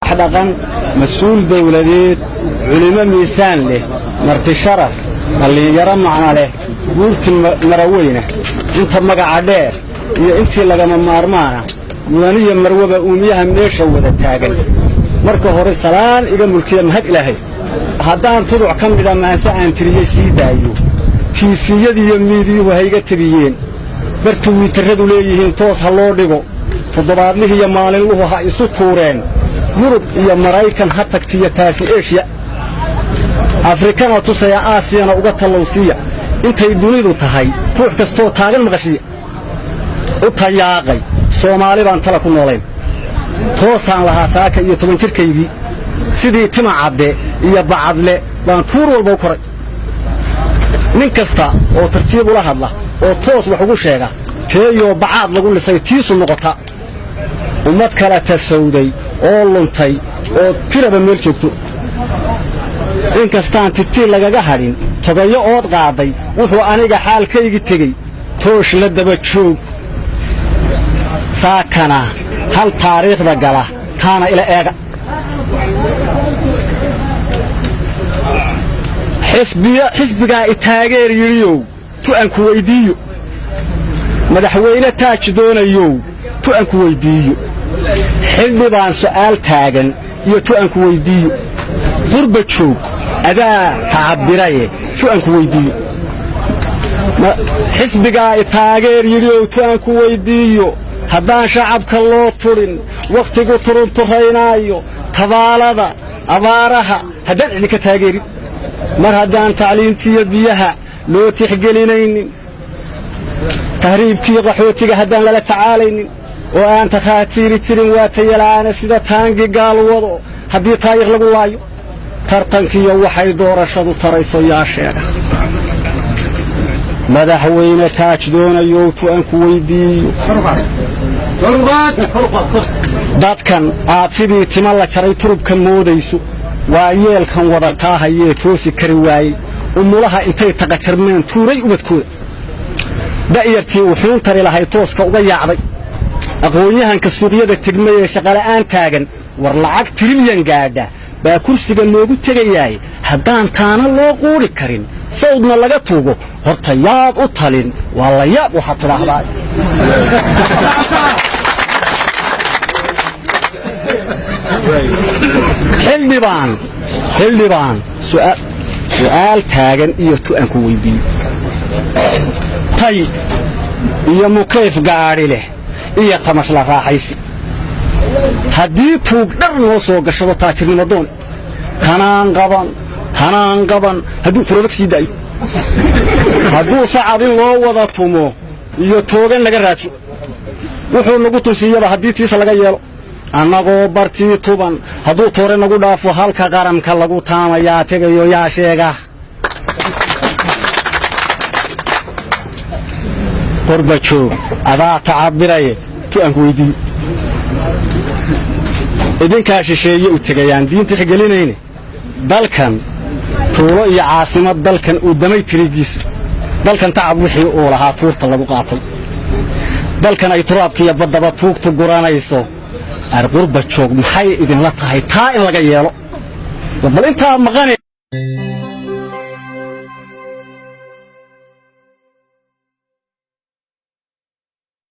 واحد أقام مسؤول دولة علماء ميسان له مرتي شرف اللي يرى معنا له قلت مروينه انت مقعدير انت لقى مارمانا مدنية مروبة أميها منيشة وذا تاقل مركه هوري سلام إذا ملكية مهد إلهي هدان تدع كم إذا ما سعان تريي سيدايو تيفية دي يميدي وهيقى تبيين برتوي تردو ليهين توس هالور ديقو تضبار ليه يمالين له هايسو تورين يوروب يا مرايكان حتى كتيتاسي إيشيا أفريكان وتوسيا آسيانا وقت اللوسية انت يدونيدو تهي توح كستو تاقل مغشية وطياقي سومالي بان تلكو نولين توسان لها ساكا iyo 10 jirkaygii sidii tima cadde iyo bacadle baan tuur walba u koray nin kasta oo tartiib ula hadla oo toos wax ugu sheega teeyo bacad lagu lisay tiisu noqota ummad kala tasawday oo luntay oo tiraba meel joogto in kastaan titii lagaga hadhin togayo ood qaaday wuxuu aniga xaalkaygi tagay toosh la daba joog saakana هل تاريخ ذا قاله كان إلى إيغا حسبي إتاقير يريو تو أنكو ويديو مدحوينة تاج دون يو تو أنكو ويديو حلمي بان سؤال تاقن يو تو أنكو ويديو ضربة شوك أدا تعبيري تو أنكو ويديو حسبي إتاقير يريو تو أنكو ويديو هذا شعب كله تورين وقت قطرون تهينايو تبالدا أبارها هذا اللي كتاجري مر هذا تعليم تيبيها لو تحقلينين تهريب كي قحوتي هذا لا تعالين وأنت خاتير ترين واتيلان سيدا تانجي قال وضو هذي تايغ لقوايو ترتنكي وحي دور شدو تريسو يا شيخ مدحوينة تاج دون يوتو أنكو ويديو dadkan aad sidii tima la jaray turubka moodayso waa yeelkan wada taahayee toosi kari waayey umulaha intay taqajarmeen tuuray ubadkooda da'yartii wuxuun tari lahay tooska uga yaacday aqoonyahanka suuqyada tigmay shaqala'aan taagan war lacag trilyan gaadha baa kursiga loogu tegayaay haddaan taana loo quuri karin sawdna laga tuugo horta yaad u talin waa la yaab waxaad tidhaahdaa xildhibaan su'aal taagan iyo tu'anku weydiiyo tay iyo mukayf gaadhi leh iyo tamash la raaxaysi haddii tuug dhar noo soo gashado taajirnimo doon tanaan qaban hadduu turobag sii daayo hadduu sacab in loo wada tumo iyo toogan laga raajo wuxuu nagu tusiiyaba haddii tiisa laga yeelo annagoo bartii tuban hadduu toore nagu dhaafo halka qaranka lagu taamayaa tegayo yaa sheega qorbajoog adaa tacabiraye tu'anku weydiiyo idinkaa shisheeye u tegayaan diinta xgelinayne dalkan tuulo iyo caasimad dalkan uu damay tirigiisa dalkan tacab wixii uu lahaa tuurta lagu qaatay dalkan ay turaabkiiyo baddaba tuugtu guranayso arqurba joog maxay idinla tahay taa in laga yeelo bal intaa maqan